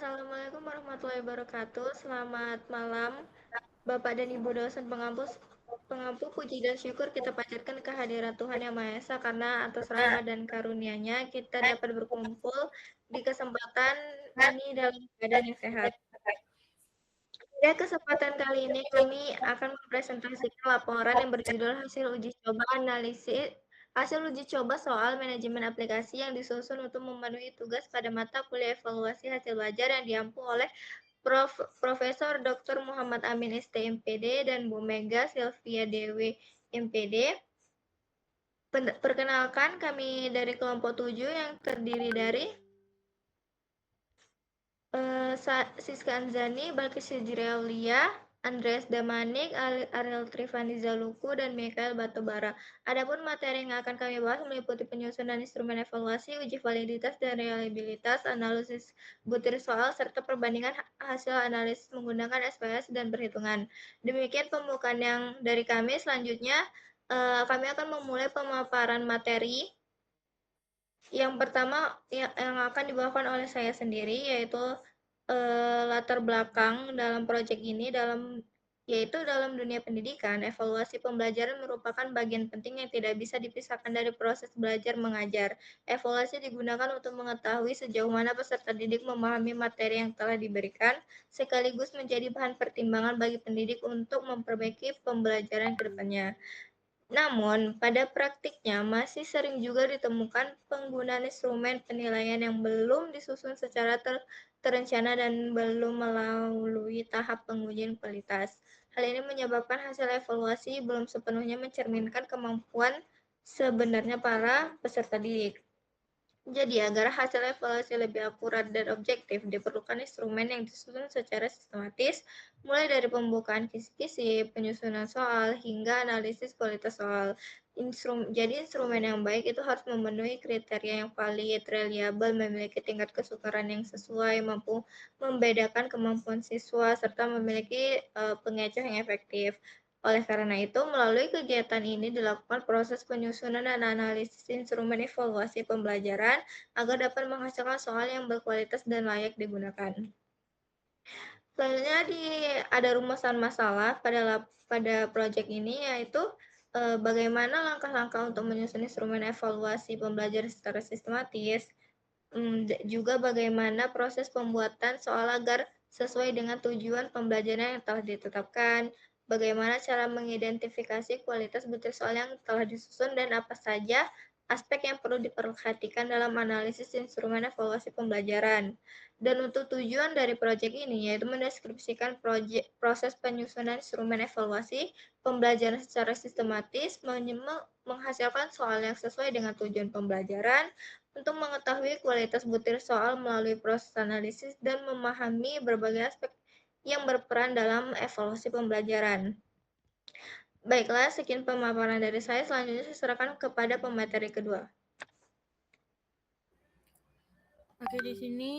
Assalamualaikum warahmatullahi wabarakatuh. Selamat malam, Bapak dan Ibu dosen pengampu puji dan syukur kita panjatkan kehadiran Tuhan Yang Maha Esa karena atas rahmat dan karunia-Nya kita dapat berkumpul di kesempatan ini dalam keadaan yang sehat. Pada kesempatan kali ini kami akan mempresentasikan laporan yang berjudul hasil uji coba soal manajemen aplikasi yang disusun untuk memenuhi tugas pada mata kuliah evaluasi hasil belajar yang diampu oleh Profesor Dr. Muhammad Amin ST MPD dan Bu Mega Sylvia Dewi MPD. Perkenalkan kami dari kelompok 7 yang terdiri dari Siska Anzani, Balkis Hijriaulia, Andreas Damanik, Ariel Trifani Zaluku, dan Mikael Batubara. Adapun materi yang akan kami bahas meliputi penyusunan instrumen evaluasi, uji validitas dan reliabilitas, analisis butir soal, serta perbandingan hasil analisis menggunakan SPSS dan perhitungan. Demikian pembukaan yang dari kami. Selanjutnya, kami akan memulai pemaparan materi. Yang pertama yang akan dibawakan oleh saya sendiri yaitu latar belakang dalam proyek ini yaitu dalam dunia pendidikan, evaluasi pembelajaran merupakan bagian penting yang tidak bisa dipisahkan dari proses belajar mengajar. Evaluasi digunakan untuk mengetahui sejauh mana peserta didik memahami materi yang telah diberikan, sekaligus menjadi bahan pertimbangan bagi pendidik untuk memperbaiki pembelajaran ke depannya. Namun, pada praktiknya masih sering juga ditemukan penggunaan instrumen penilaian yang belum disusun secara terencana dan belum melalui tahap pengujian kualitas. Hal ini menyebabkan hasil evaluasi belum sepenuhnya mencerminkan kemampuan sebenarnya para peserta didik. Jadi, agar hasil evaluasi lebih akurat dan objektif, diperlukan instrumen yang disusun secara sistematis, mulai dari pembukaan kisi-kisi, penyusunan soal, hingga analisis kualitas soal. Jadi, instrumen yang baik itu harus memenuhi kriteria yang valid, reliabel, memiliki tingkat kesukaran yang sesuai, mampu membedakan kemampuan siswa, serta memiliki pengecoh yang efektif. Oleh karena itu, melalui kegiatan ini dilakukan proses penyusunan dan analisis instrumen evaluasi pembelajaran agar dapat menghasilkan soal yang berkualitas dan layak digunakan. Selanjutnya ada rumusan masalah pada proyek ini yaitu bagaimana langkah-langkah untuk menyusun instrumen evaluasi pembelajaran secara sistematis, juga bagaimana proses pembuatan soal agar sesuai dengan tujuan pembelajaran yang telah ditetapkan, bagaimana cara mengidentifikasi kualitas butir soal yang telah disusun, dan apa saja aspek yang perlu diperhatikan dalam analisis instrumen evaluasi pembelajaran. Dan untuk tujuan dari proyek ini yaitu mendeskripsikan proses penyusunan instrumen evaluasi pembelajaran secara sistematis, menghasilkan soal yang sesuai dengan tujuan pembelajaran, untuk mengetahui kualitas butir soal melalui proses analisis dan memahami berbagai aspek yang berperan dalam evaluasi pembelajaran. Baiklah, sekian pemaparan dari saya. Selanjutnya saya serahkan kepada pemateri kedua. Oke, di sini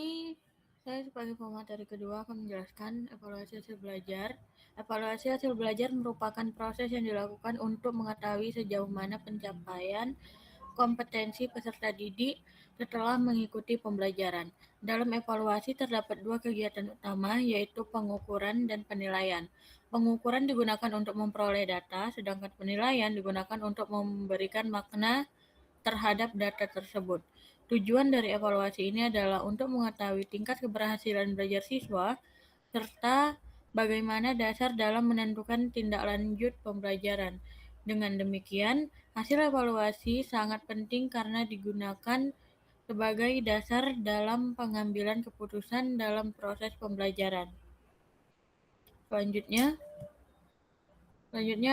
saya sebagai pemateri kedua akan menjelaskan evaluasi hasil belajar. Evaluasi hasil belajar merupakan proses yang dilakukan untuk mengetahui sejauh mana pencapaian kompetensi peserta didik setelah mengikuti pembelajaran. Dalam evaluasi terdapat dua kegiatan utama, yaitu pengukuran dan penilaian. Pengukuran digunakan untuk memperoleh data, sedangkan penilaian digunakan untuk memberikan makna terhadap data tersebut. Tujuan dari evaluasi ini adalah untuk mengetahui tingkat keberhasilan belajar siswa, serta bagaimana dasar dalam menentukan tindak lanjut pembelajaran. Dengan demikian, hasil evaluasi sangat penting karena digunakan sebagai dasar dalam pengambilan keputusan dalam proses pembelajaran. Selanjutnya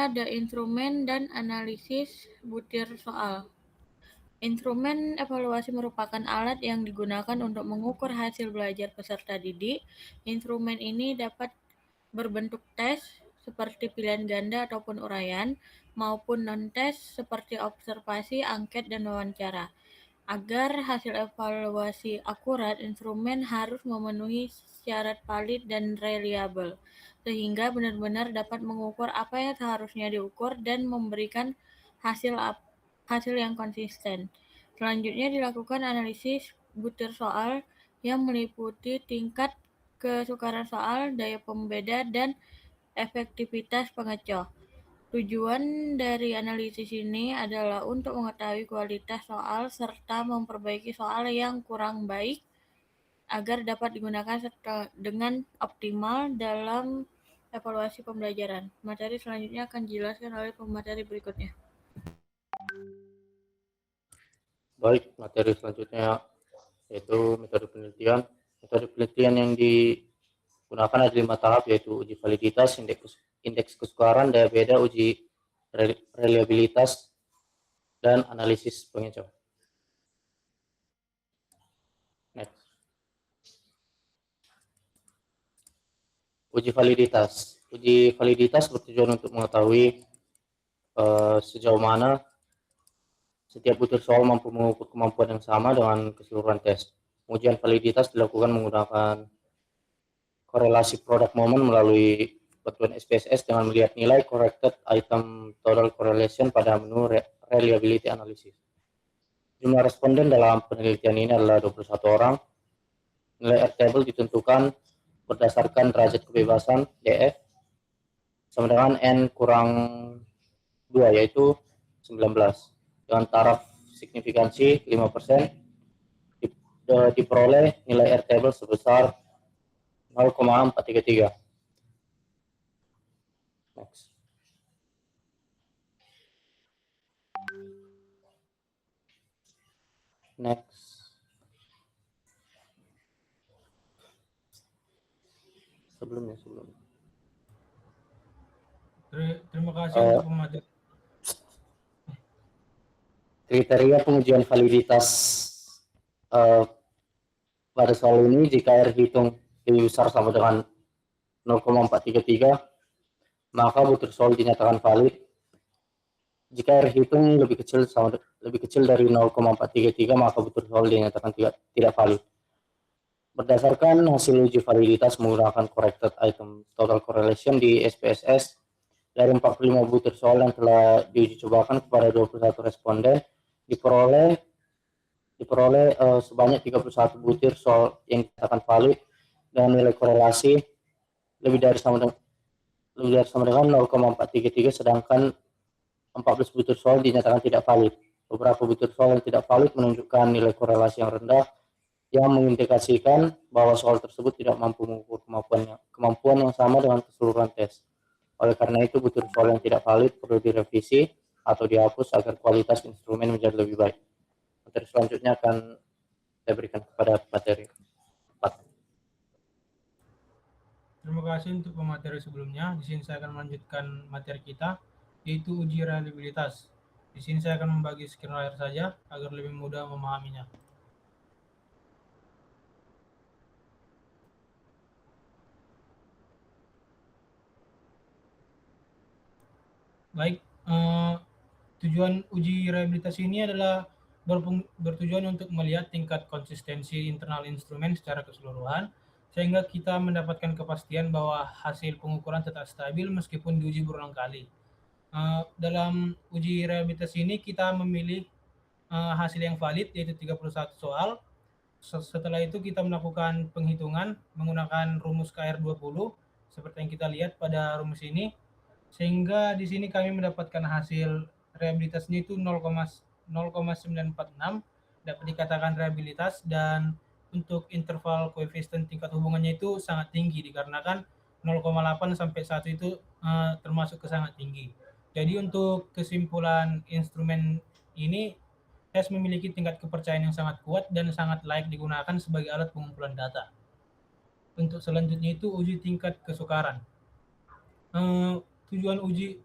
ada instrumen dan analisis butir soal. Instrumen evaluasi merupakan alat yang digunakan untuk mengukur hasil belajar peserta didik. Instrumen ini dapat berbentuk tes seperti pilihan ganda ataupun uraian, maupun non-tes seperti observasi, angket, dan wawancara. Agar hasil evaluasi akurat, instrumen harus memenuhi syarat valid dan reliabel, sehingga benar-benar dapat mengukur apa yang seharusnya diukur dan memberikan hasil yang konsisten. Selanjutnya dilakukan analisis butir soal. yang meliputi tingkat kesukaran soal, daya pembeda, dan efektivitas pengecoh. Tujuan dari analisis ini adalah untuk mengetahui kualitas soal serta memperbaiki soal yang kurang baik agar dapat digunakan dengan optimal dalam evaluasi pembelajaran. Materi selanjutnya akan dijelaskan oleh pemateri berikutnya. Baik, materi selanjutnya yaitu metode penelitian. Metode penelitian yang digunakan ada 5 tahap, yaitu uji validitas, indeks kesukaran, daya beda, uji reliabilitas, dan analisis pengecoh. Next. Uji validitas. Uji validitas bertujuan untuk mengetahui sejauh mana setiap butir soal mampu mengukur kemampuan yang sama dengan keseluruhan tes. Ujian validitas dilakukan menggunakan korelasi product moment melalui batuan SPSS dengan melihat nilai corrected item total correlation pada menu reliability analysis. Jumlah responden dalam penelitian ini adalah 21 orang. Nilai R-table ditentukan berdasarkan derajat kebebasan DF sama dengan N kurang 2, yaitu 19. Dengan taraf signifikansi 5%, diperoleh nilai R-table sebesar 0,433. Next. Next. Sebelumnya. Terima kasih untuk pemateri. Kriteria pengujian validitas pada soal ini, jika R hitung lebih besar sama dengan 0,433, maka butir soal dinyatakan valid. Jika R hitung lebih kecil dari 0,433, maka butir soal dinyatakan tidak valid. Berdasarkan hasil uji validitas menggunakan corrected item total correlation di SPSS, dari 45 butir soal yang telah diuji cobakan kepada 21 responden, diperoleh sebanyak 31 butir soal yang dinyatakan valid dengan nilai korelasi lebih dari sama dengan 0,433, sedangkan 14 butir soal dinyatakan tidak valid. Beberapa butir soal yang tidak valid menunjukkan nilai korelasi yang rendah, yang mengindikasikan bahwa soal tersebut tidak mampu mengukur kemampuan yang sama dengan keseluruhan tes. Oleh karena itu, butir soal yang tidak valid perlu direvisi atau dihapus agar kualitas instrumen menjadi lebih baik. Materi selanjutnya akan saya berikan kepada materi 4. Terima kasih untuk pemateri sebelumnya. Di sini saya akan melanjutkan materi kita, yaitu uji reliabilitas. Di sini saya akan membagi screen layar saja agar lebih mudah memahaminya. Baik, tujuan uji reliabilitas ini adalah bertujuan untuk melihat tingkat konsistensi internal instrumen secara keseluruhan, sehingga kita mendapatkan kepastian bahwa hasil pengukuran tetap stabil meskipun diuji berulang kali. Dalam uji reliabilitas ini kita memilih hasil yang valid, yaitu 31 soal. Setelah itu kita melakukan penghitungan menggunakan rumus KR20 seperti yang kita lihat pada rumus ini, sehingga di sini kami mendapatkan hasil reliabilitasnya itu 0,946, dapat dikatakan reliabilitas, dan untuk interval koefisien tingkat hubungannya itu sangat tinggi dikarenakan 0,8 sampai 1 itu termasuk ke sangat tinggi. Jadi untuk kesimpulan instrumen ini, tes memiliki tingkat kepercayaan yang sangat kuat dan sangat layak digunakan sebagai alat pengumpulan data. Untuk selanjutnya itu uji tingkat kesukaran. Tujuan uji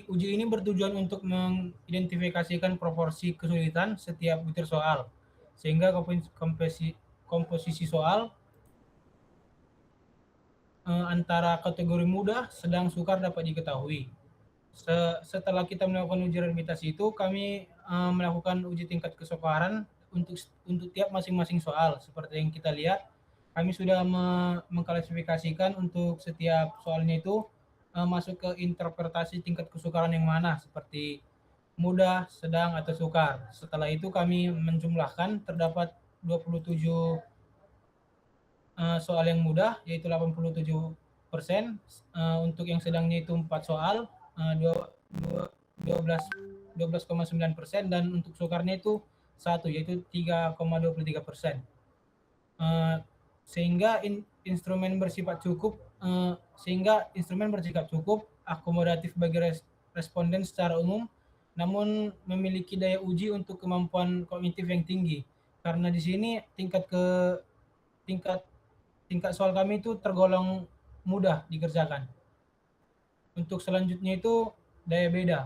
ini bertujuan untuk mengidentifikasikan proporsi kesulitan setiap butir soal, sehingga komposisi soal antara kategori mudah, sedang, sukar dapat diketahui. Setelah kita melakukan uji reliabilitas itu, kami melakukan uji tingkat kesukaran untuk tiap masing-masing soal. Seperti yang kita lihat, kami sudah mengklasifikasikan untuk setiap soalnya itu masuk ke interpretasi tingkat kesukaran yang mana, seperti mudah, sedang, atau sukar. Setelah itu kami menjumlahkan, terdapat 27 soal yang mudah yaitu 87%, untuk yang sedangnya itu 4 soal, 12,9%, dan untuk sukarnya itu 1 yaitu 3,23%. Sehingga instrumen bersifat cukup akomodatif bagi responden secara umum, namun memiliki daya uji untuk kemampuan kognitif yang tinggi. Karena di sini tingkat soal kami itu tergolong mudah dikerjakan. Untuk selanjutnya itu daya beda.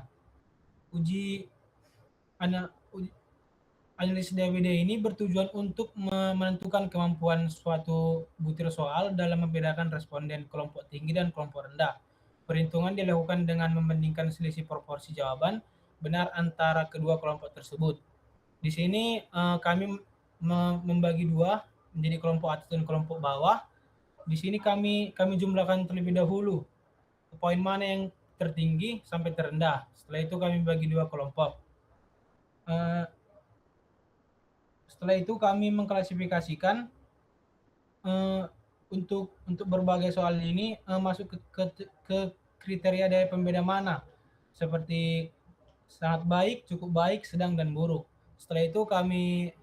Analisis daya beda ini bertujuan untuk menentukan kemampuan suatu butir soal dalam membedakan responden kelompok tinggi dan kelompok rendah. Perhitungan dilakukan dengan membandingkan selisih proporsi jawaban benar antara kedua kelompok tersebut. Di sini kami membagi dua menjadi kelompok atas dan kelompok bawah. Di sini kami jumlahkan terlebih dahulu poin mana yang tertinggi sampai terendah. Setelah itu kami bagi dua kelompok. Setelah itu kami mengklasifikasikan untuk berbagai soal ini masuk ke kriteria daya pembeda mana, seperti sangat baik, cukup baik, sedang, dan buruk. Setelah itu kami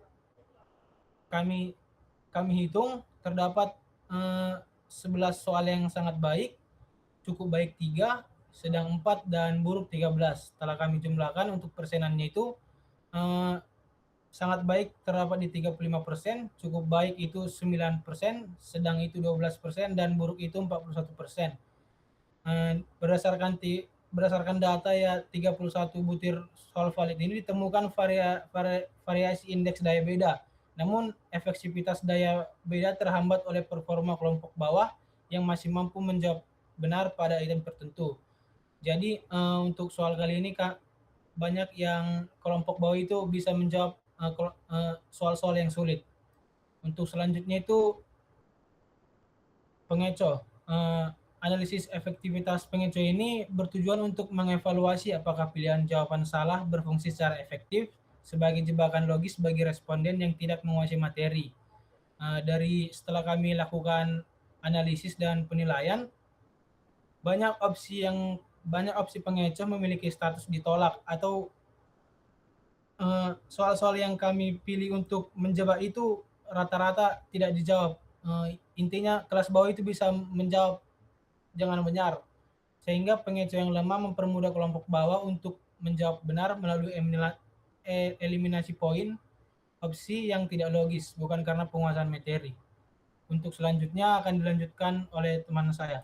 hitung terdapat 11 soal yang sangat baik, cukup baik 3, sedang 4, dan buruk 13. Setelah kami jumlahkan untuk persenannya itu sangat baik terdapat di 35%, cukup baik itu 9%, sedang itu 12%, dan buruk itu 41%. Berdasarkan data ya 31 butir soal valid ini ditemukan variasi indeks daya beda. Namun efektivitas daya beda terhambat oleh performa kelompok bawah yang masih mampu menjawab benar pada item tertentu. Jadi untuk soal kali ini banyak yang kelompok bawah itu bisa menjawab soal-soal yang sulit. Untuk selanjutnya itu pengecoh. Analisis efektivitas pengecoh ini bertujuan untuk mengevaluasi apakah pilihan jawaban salah berfungsi secara efektif sebagai jebakan logis bagi responden yang tidak menguasai materi. Setelah kami lakukan analisis dan penilaian, banyak opsi pengecoh memiliki status ditolak atau soal-soal yang kami pilih untuk menjebak itu rata-rata tidak dijawab. Intinya kelas bawah itu bisa menjawab jangan benar, sehingga pengecoh yang lemah mempermudah kelompok bawah untuk menjawab benar melalui eliminasi poin opsi yang tidak logis, bukan karena penguasaan materi. Untuk selanjutnya akan dilanjutkan oleh teman saya.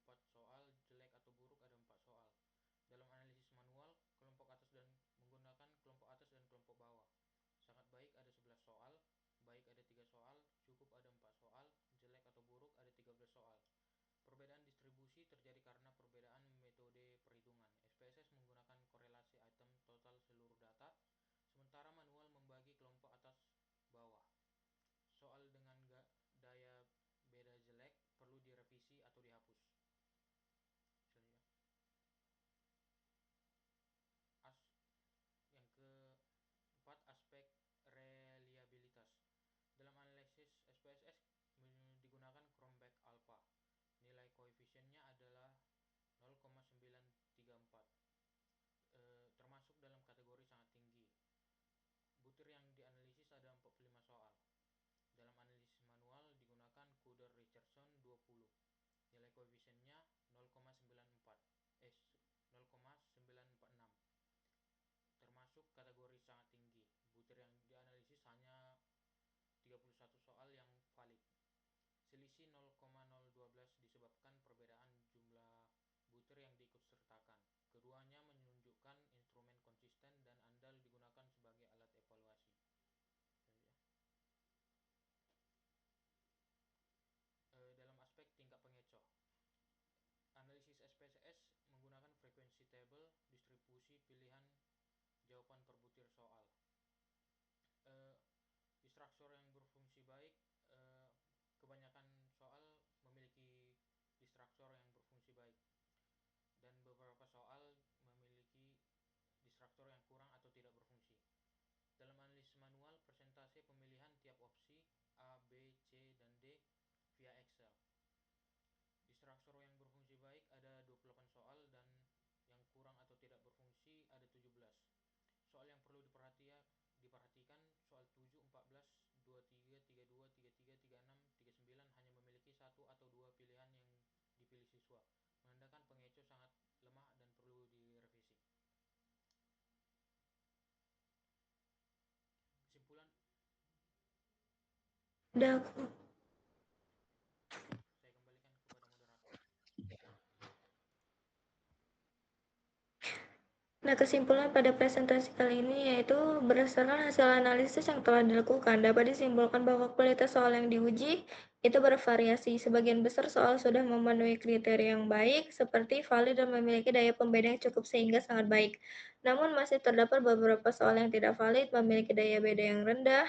4 soal, jelek atau buruk ada 4 soal. Dalam analisis manual, kelompok atas dan menggunakan kelompok atas dan kelompok bawah. Sangat baik ada 11 soal, baik ada 3 soal, cukup ada 4 soal, jelek atau buruk ada 13 soal. Perbedaan distribusi terjadi karena perbedaan metode perhitungan. SPSS menggunakan korelasi item total seluruh data, sementara manual membagi kelompok atas bawah. Soal dengan daya beda jelek perlu direvisi atau dihapus. Selanjutnya. Yang keempat, aspek reliabilitas. Dalam analisis SPSS digunakan Cronbach alpha. Nilai koefisiennya adalah 0,934, termasuk dalam kategori sangat tinggi. Butir yang dianalisis ada 45 soal. Dalam analisis manual digunakan Kuder-Richardson 20. Nilai koefisiennya 0,946, termasuk kategori sangat tinggi. Butir yang dianalisis hanya 31 soal yang valid. Selisih 0,012 disebabkan perbedaan jumlah butir yang diikutsertakan. Keduanya menunjukkan instrumen konsisten dan andal digunakan sebagai alat evaluasi. Dalam aspek tingkat pengecoh, analisis SPSS menggunakan frekuensi table, distribusi pilihan jawaban per butir soal. Distruktur yang berfungsi baik, kebanyakan soal memiliki distruktur yang berfungsi baik, dan beberapa soal memiliki distruktur yang kurang atau tidak berfungsi. Dalam analisis manual, persentase pemilihan tiap opsi A, B, C, dan D via Excel. Distruktur yang berfungsi baik ada 28 soal dan yang kurang atau tidak berfungsi ada 17. Soal yang perlu diperhatikan soal 7, 14, 23, 32, 33, 36, 39 hanya memiliki satu atau dua pilihan yang dipilih siswa, menandakan pengecoh sangat lemah dan perlu direvisi. Kesimpulan. Saya kembalikan kepada moderator. Nah, kesimpulan pada presentasi kali ini yaitu berdasarkan hasil analisis yang telah dilakukan, dapat disimpulkan bahwa kualitas soal yang diuji itu bervariasi. Sebagian besar soal sudah memenuhi kriteria yang baik, seperti valid dan memiliki daya pembeda yang cukup sehingga sangat baik. Namun masih terdapat beberapa soal yang tidak valid, memiliki daya beda yang rendah,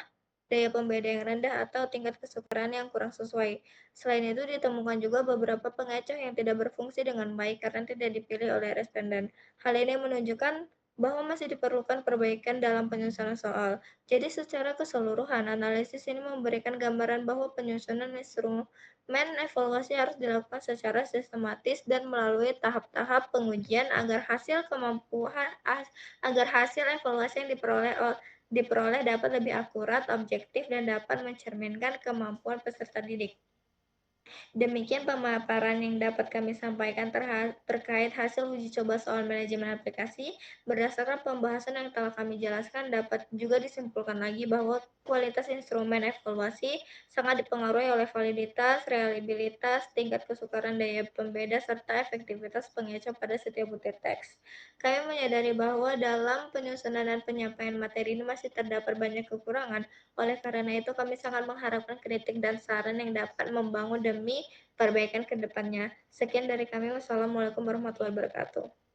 daya pembeda yang rendah, atau tingkat kesukaran yang kurang sesuai. Selain itu, ditemukan juga beberapa pengecoh yang tidak berfungsi dengan baik karena tidak dipilih oleh responden. Hal ini menunjukkan bahwa masih diperlukan perbaikan dalam penyusunan soal. Jadi secara keseluruhan, analisis ini memberikan gambaran bahwa penyusunan instrumen evaluasi harus dilakukan secara sistematis dan melalui tahap-tahap pengujian agar hasil evaluasi yang diperoleh dapat lebih akurat, objektif, dan dapat mencerminkan kemampuan peserta didik. Demikian pemaparan yang dapat kami sampaikan terkait hasil uji coba soal manajemen aplikasi. Berdasarkan pembahasan yang telah kami jelaskan, dapat juga disimpulkan lagi bahwa kualitas instrumen evaluasi sangat dipengaruhi oleh validitas, reliabilitas, tingkat kesukaran daya pembeda, serta efektivitas pengecoh pada setiap butir teks. Kami menyadari bahwa dalam penyusunan dan penyampaian materi ini masih terdapat banyak kekurangan. Oleh karena itu, kami sangat mengharapkan kritik dan saran yang dapat membangun demi perbaikan ke depannya. Sekian dari kami. Wassalamualaikum warahmatullahi wabarakatuh.